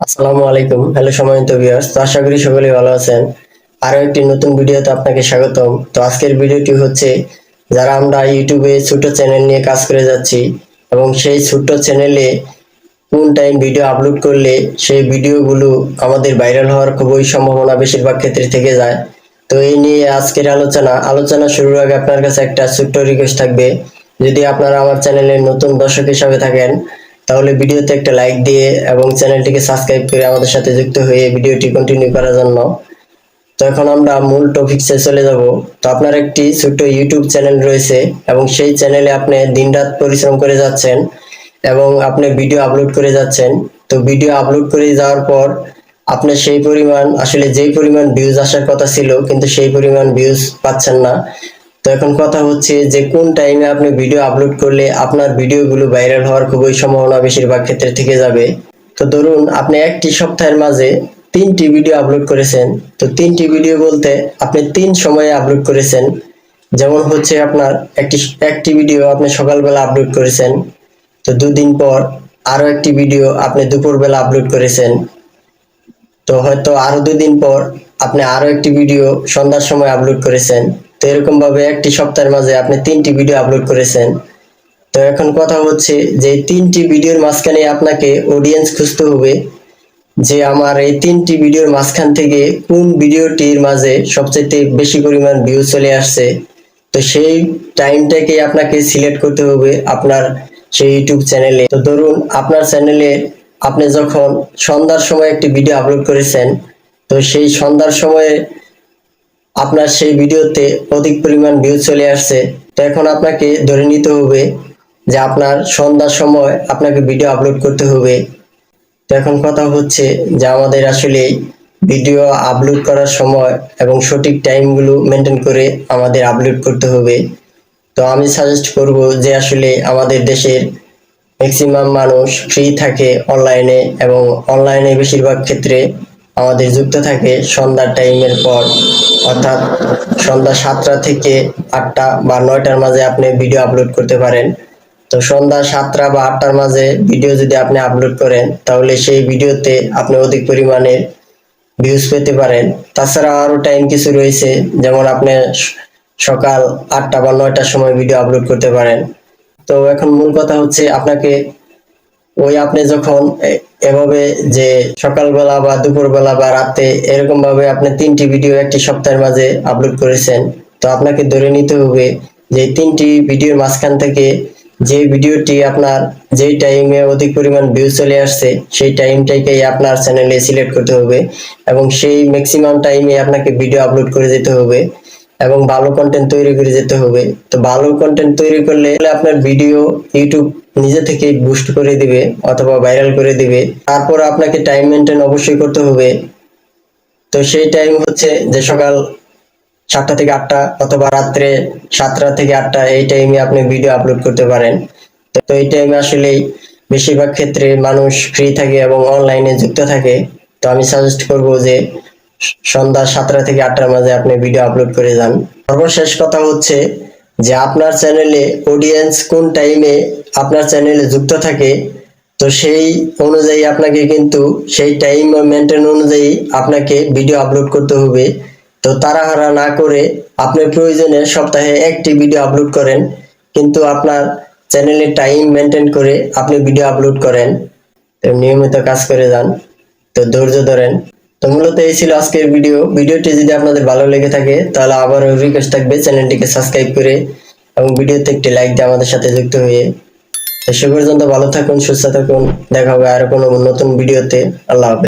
আসসালামু আলাইকুম। হ্যালো সম্মানিত ভিউয়ার্স, তো আশা করি সকলেই ভালো আছেন। আরো একটি নতুন ভিডিওতে আপনাকে স্বাগতম। তো আজকের ভিডিওটি হচ্ছে যারা আমরা ইউটিউবে ছোট চ্যানেল নিয়ে কাজ করে যাচ্ছি এবং সেই ছোট চ্যানেলে কোন টাইম ভিডিও আপলোড করলে সেই ভিডিওগুলো আমাদের ভাইরাল হওয়ার খুবই সম্ভাবনা বেশিরভাগ ক্ষেত্রে থেকে যায়। তো এই নিয়ে আজকের আলোচনা শুরুর আগে আপনার কাছে একটা ছোট্ট রিকোয়েস্ট থাকবে। যদি আপনারা আমার চ্যানেলের নতুন দর্শক হিসাবে থাকেন তাহলে ভিডিওতে একটা লাইক দিয়ে এবং চ্যানেলটিকে সাবস্ক্রাইব করে আমাদের সাথে যুক্ত হয়ে ভিডিওটি কন্টিনিউ করার জন্য। তো এখন আমরা মূল টপিকসে চলে যাব। তো আপনার একটি ছোট্ট ইউটিউব চ্যানেল রয়েছে এবং সেই চ্যানেলে আপনি দিনরাত পরিশ্রম করে যাচ্ছেন এবং আপনি ভিডিও আপলোড করে যাচ্ছেন। তো ভিডিও আপলোড করে যাওয়ার পর আপনি সেই পরিমাণ আসলে যেই পরিমাণ ভিউজ আসার কথা ছিল কিন্তু সেই পরিমাণ ভিউজ পাচ্ছেন না। তো এখন কথা হচ্ছে যে কোন টাইমে আপনি ভিডিও আপলোড করলে আপনার ভিডিওগুলো ভাইরাল হওয়ার খুবই সম্ভাবনা বেশিরভাগ ক্ষেত্রে থেকে যাবে। তো ধরুন আপনি একটি সপ্তাহের মাঝে 3টি ভিডিও আপলোড করেছেন। তো 3টি ভিডিও বলতে আপনি 3 সময়ে আপলোড করেছেন। যেমন হচ্ছে আপনার একটি ভিডিও আপনি সকালবেলা আপলোড করেছেন। তো 2 দিন পর আরো একটি ভিডিও আপনি দুপুরবেলা আপলোড করেছেন। তো হয়তো আরো 2 দিন পর আপনি আরো একটি ভিডিও সন্ধ্যার সময় আপলোড করেছেন। তো এরকম ভাবে একটি সপ্তাহের মাঝে আপনি 3টি ভিডিও আপলোড করেছেন। তো এখন কথা হচ্ছে যে 3টি ভিডিওর মাঝখানে আপনাকে অডিয়েন্স খুঁজতে হবে যে আমার এই 3টি ভিডিওর মাঝখান থেকে কোন ভিডিওটির মাঝে সবচেয়ে বেশি পরিমাণ ভিউ চলে আসছে। তো সেই টাইমটাকে আপনাকে সিলেক্ট করতে হবে আপনার সেই ইউটিউব চ্যানেলে। তো ধরুন আপনার চ্যানেলে আপনি যখন সন্ধ্যার সময় একটি ভিডিও আপলোড করেছেন, তো সেই সন্ধ্যার সময়ে আপনার সেই ভিডিওতে অধিক পরিমাণ ভিউ চলে আসছে। তো এখন আপনাকে ধরে নিতে হবে যে আপনার সন্ধ্যার সময় আপনাকে ভিডিও আপলোড করতে হবে। তো এখন কথা হচ্ছে যে আমাদের আসলে ভিডিও আপলোড করার সময় এবং সঠিক টাইমগুলো মেনটেন করে আমাদের আপলোড করতে হবে। তো আমি সাজেস্ট করব যে আসলে আমাদের দেশের ম্যাক্সিমাম মানুষ ফ্রি থাকে অনলাইনে এবং অনলাইনে বেশিরভাগ ক্ষেত্রে আমাদের যুক্ত থাকে সন্ধ্যার টাইমের পর, অর্থাৎ সন্ধ্যা 7টা থেকে 8টা বা 9টার মাঝে আপনি ভিডিও আপলোড করতে পারেন। তো সন্ধ্যা 7টা বা 8টার মাঝে ভিডিও যদি আপনি আপলোড করেন তাহলে সেই ভিডিওতে আপনি অধিক পরিমাণে ভিউজ পেতে পারেন। তাছাড়া আরো টাইম কিছু রয়েছে, যেমন আপনি সকাল 8টা বা 9টার সময় ভিডিও আপলোড করতে পারেন। তো এখন মূল কথা হচ্ছে আপনাকে আপনি যখন এভাবে যে সকালবেলা বা দুপুরবেলা বা রাতে এরকম ভাবে আপনি 3টি ভিডিও একটি সপ্তাহের মাঝে আপলোড করেছেন, তো আপনাকে ধরে নিতে হবে যে 3টি ভিডিওর মাঝখান থেকে যে ভিডিওটি আপনার যেই টাইমে অধিক পরিমাণ ভিউ চলে আসছে সেই টাইমটাকেই আপনার চ্যানেলে সিলেক্ট করতে হবে এবং সেই ম্যাক্সিমাম টাইমে আপনাকে ভিডিও আপলোড করে যেতে হবে এবং ভালো কন্টেন্ট তৈরি করে যেতে হবে। তো ভালো কন্টেন্ট তৈরি করলে আপনার ভিডিও ইউটিউব নিজে থেকে বুস্ট করে দিবে অথবা ভাইরাল করে দিবে। তারপর আপনাকে টাইম মেনটেন অবশ্যই করতে হবে। তো সেই টাইম হচ্ছে যে সকাল 7টা থেকে 8টা অথবা রাত্রে 7টা থেকে 8টা, এই টাইমে আপনি ভিডিও আপলোড করতে পারেন। তো এই টাইমে আসলে বেশিরভাগ ক্ষেত্রে মানুষ ফ্রি থাকে এবং অনলাইনে যুক্ত থাকে। তো আমি সাজেস্ট করব যে সন্ধ্যা 7টা থেকে 8টার মাঝে আপনি ভিডিও আপলোড করে যান। সর্বশেষ কথা হচ্ছে যে আপনার চ্যানেলে অডিয়েন্স কোন টাইমে আপনার চ্যানেলে যুক্ত থাকে, তো সেই অনুযায়ী আপনাকে কিন্তু সেই টাইম মেনটেন অনুযায়ী আপনাকে ভিডিও আপলোড করতে হবে। তো তাড়াহুড়া না করে আপনি প্রয়োজনে সপ্তাহে একটি ভিডিও আপলোড করেন, কিন্তু আপনার চ্যানেলে টাইম মেনটেন করে আপনি ভিডিও আপলোড করেন। তো নিয়মিত কাজ করে যান, তো ধৈর্য ধরেন। তো মূলত এই ছিল আজকের ভিডিওটি যদি আপনাদের ভালো লেগে থাকে তাহলে আবারও রিকোয়েস্ট থাকবে চ্যানেলটিকে সাবস্ক্রাইব করে এবং ভিডিওতে একটি লাইক দিয়ে আমাদের সাথে যুক্ত হয়ে। তো সে পর্যন্ত ভালো থাকুন, সুস্থ থাকুন, দেখা হবে আর কোনো নতুন ভিডিওতে। আল্লাহ হাফেজ।